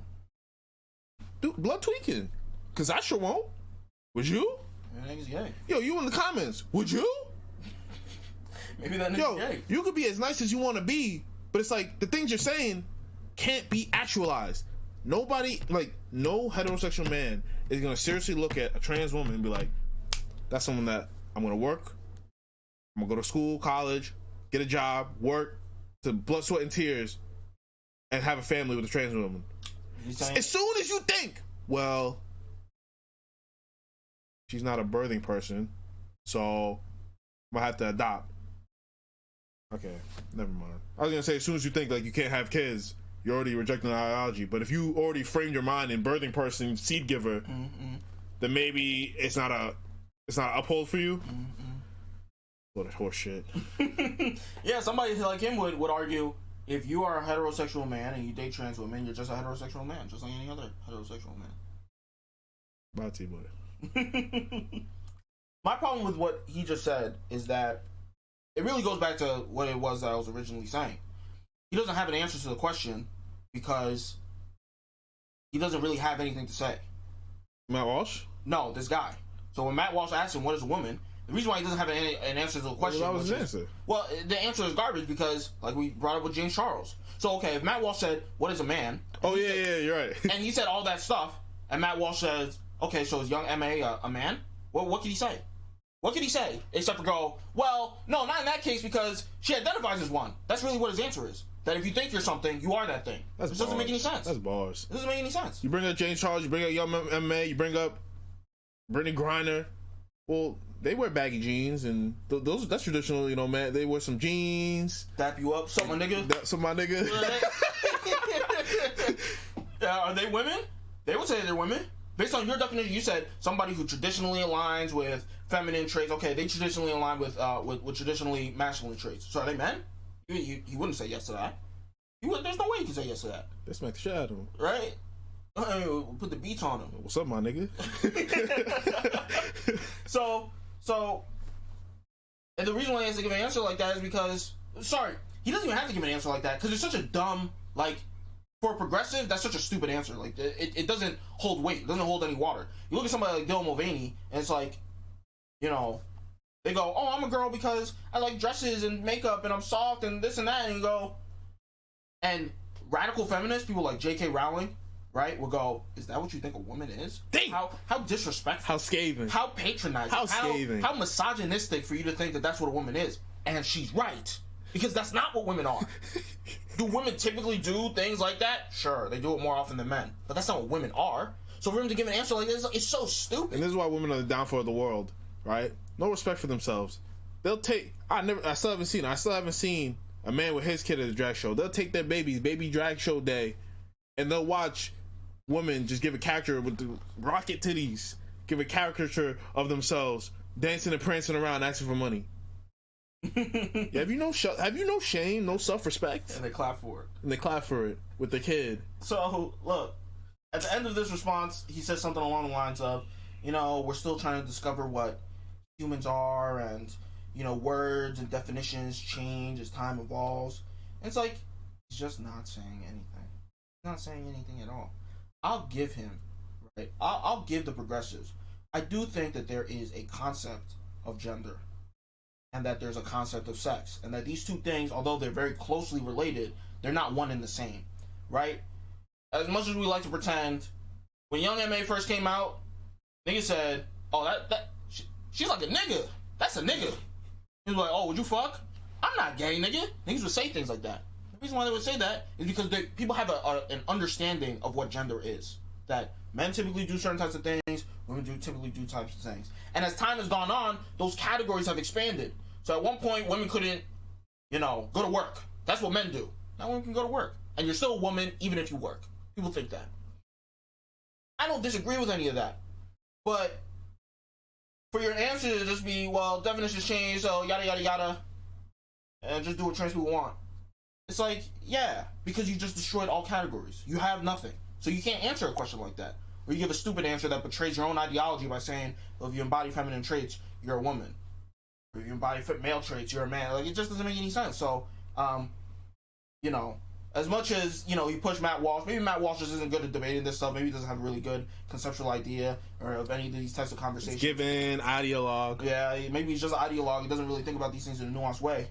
Dude, blood tweaking. Because I sure won't. Would you? That nigga's gay. Yo, you in the comments. Would you? Maybe that nigga's gay. You could be as nice as you want to be, but it's like the things you're saying can't be actualized. Nobody, no heterosexual man is going to seriously look at a trans woman and be like, that's someone that I'm going to work, I'm going to go to school, college, get a job, work, to blood, sweat, and tears, and have a family with a trans woman. As soon as you think, well, she's not a birthing person, so I'm going to have to adopt. Okay, never mind. I was going to say, as soon as you think you can't have kids, you're already rejecting the ideology. But if you already framed your mind in birthing person, seed giver, then maybe it's not a uphold for you. What a horse shit. Yeah, somebody like him would argue, if you are a heterosexual man and you date trans women, you're just a heterosexual man, just like any other heterosexual man. Bye, T-boy. My problem with what he just said is that it really goes back to what it was that I was originally saying. He doesn't have an answer to the question because he doesn't really have anything to say. Matt Walsh? No, this guy. So when Matt Walsh asked him what is a woman, the reason why he doesn't have an answer to the question. Well, that was his answer. Well, the answer is garbage because, like we brought up with James Charles. So okay, if Matt Walsh said what is a man? Oh yeah, you're right. And he said all that stuff, and Matt Walsh says, okay, so is young MA a man? Well, what could he say? What could he say except for go, well, no, not in that case because she identifies as one. That's really what his answer is. That if you think you're something, you are that thing. This doesn't make any sense. That's bars. It doesn't make any sense. You bring up James Charles, you bring up young MMA, you bring up Brittany Griner. Well, they wear baggy jeans, and that's traditional, you know, man. They wear some jeans. Dap you up, suck my nigga. Suck my nigga. Are they women? They would say they're women. Based on your definition, you said somebody who traditionally aligns with feminine traits. Okay, they traditionally align with traditionally masculine traits. So are they men? You wouldn't say yes to that. There's no way you can say yes to that. They smack the shit out of him. Right? We'll put the beats on him. What's up, my nigga? So, and the reason why he has to give an answer like that is because, he doesn't even have to give an answer like that because it's such a dumb, like, for a progressive, that's such a stupid answer. Like, it doesn't hold weight. It doesn't hold any water. You look at somebody like Dylan Mulvaney, and it's like, you know, they go, oh, I'm a girl because I like dresses and makeup and I'm soft and this and that, and you go, and radical feminists, people like J.K. Rowling, right, will go, is that what you think a woman is? Damn. How disrespectful. How scathing. How patronizing. How scathing. How misogynistic for you to think that that's what a woman is. And she's right. Because that's not what women are. Do women typically do things like that? Sure, they do it more often than men. But that's not what women are. So for him to give an answer like this, it's so stupid. And this is why women are the downfall of the world, right? No respect for themselves. They'll take, I still haven't seen a man with his kid at a drag show. They'll take their baby drag show day, and they'll watch women just give a character with the rocket titties, give a caricature of themselves, dancing and prancing around, asking for money. Yeah, have you no shame, no self-respect? And they clap for it. With the kid. So, look, at the end of this response, he says something along the lines of, you know, we're still trying to discover what humans are, and, you know, words and definitions change as time evolves. And it's like, he's just not saying anything. He's not saying anything at all. I'll give him, right? I'll give the progressives. I do think that there is a concept of gender, and that there's a concept of sex, and that these two things, although they're very closely related, they're not one and the same, right? As much as we like to pretend, when Young M.A. first came out, niggas said, oh, she's like a nigga. That's a nigga. He was like, oh, would you fuck? I'm not gay, nigga. Niggas would say things like that. The reason why they would say that is because people have an understanding of what gender is. That men typically do certain types of things, women typically do types of things. And as time has gone on, those categories have expanded. So at one point, women couldn't, you know, go to work. That's what men do. Now women can go to work. And you're still a woman even if you work. People think that. I don't disagree with any of that. But for your answer to just be, well, definitions change, so yada, yada, yada, and just do what trans people want. It's like, yeah, because you just destroyed all categories. You have nothing. So you can't answer a question like that. Or you give a stupid answer that betrays your own ideology by saying, well, if you embody feminine traits, you're a woman. Or if you embody male traits, you're a man. Like, it just doesn't make any sense. So, you know, as much as, you know, he pushed Matt Walsh, maybe Matt Walsh just isn't good at debating this stuff. Maybe he doesn't have a really good conceptual idea or of any of these types of conversations. Given, ideologue. Yeah, maybe he's just an ideologue. He doesn't really think about these things in a nuanced way.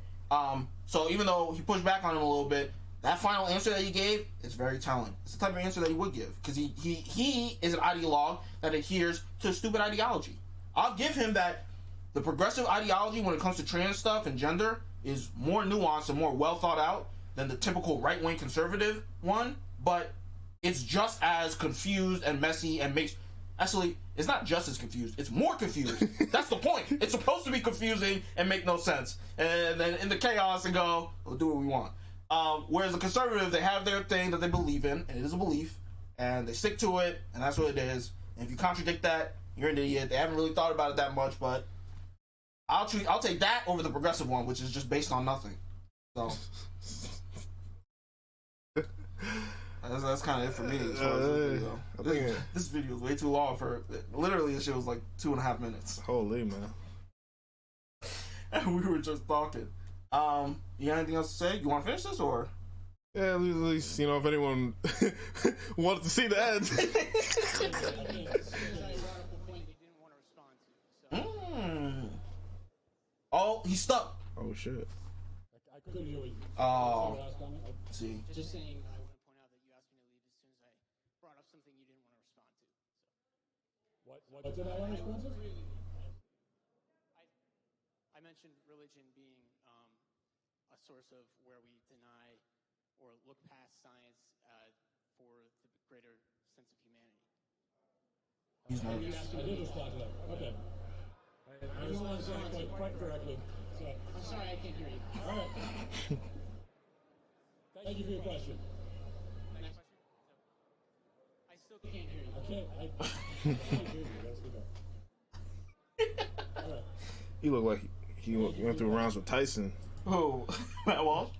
So even though he pushed back on him a little bit, that final answer that he gave is very telling. It's the type of answer that he would give. Because he is an ideologue that adheres to a stupid ideology. I'll give him that the progressive ideology when it comes to trans stuff and gender is more nuanced and more well thought out than the typical right-wing conservative one, but it's just as confused and messy and makes... Actually, it's not just as confused. It's more confused. That's the point. It's supposed to be confusing and make no sense. And then in the chaos and go, we'll do what we want. Whereas the conservative, they have their thing that they believe in, and it is a belief, and they stick to it, and that's what it is. And if you contradict that, you're an idiot. They haven't really thought about it that much, but I'll take that over the progressive one, which is just based on nothing. So... That's kind of it for me. As far as this video. This video is way too long for... Literally, this shit was like 2.5 minutes. Holy, man. And we were just talking. You got anything else to say? You want to finish this, or... Yeah, at least you know if anyone wanted to see the end. As I brought up a point they didn't want to respond to. So. Oh, he's stuck. Oh shit. I couldn't hear what you Oh, last comment. see. Just saying, I want to point out that you asked me to leave as soon as I brought up something you didn't want to respond to. What did I want to respond to? I mentioned religion being a source of where we deny or look past science for the greater sense of humanity. He's I nervous. did respond to that. Okay. I just want to say it quite correctly. So, I'm sorry, I can't hear you. all right. Thank you for your question. Next question. So, I still can't hear you. I can't hear you. That's good. All right. He looked like he went through rounds with Tyson. Who? Matt Walsh?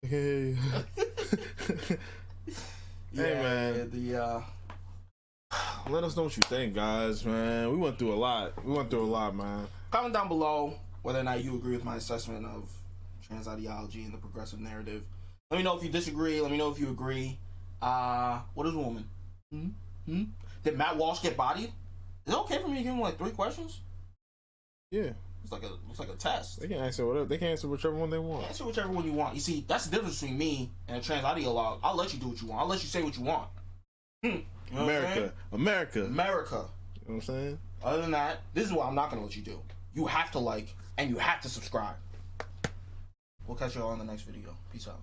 Hey. Hey man, let us know what you think, guys. Man, we went through a lot. Man. Comment down below whether or not you agree with my assessment of trans ideology and the progressive narrative. Let me know if you disagree. Let me know if you agree. What is a woman? Did Matt Walsh get bodied? Is it okay for me to give him like 3 questions? Yeah. It's like a test. They can answer whatever. They can answer whichever one they want. Answer whichever one you want. You see, that's the difference between me and a trans ideologue. I'll let you do what you want. I'll let you say what you want. You know America. America. You know what I'm saying? Other than that, this is what I'm not going to let you do. You have to like and you have to subscribe. We'll catch you all in the next video. Peace out.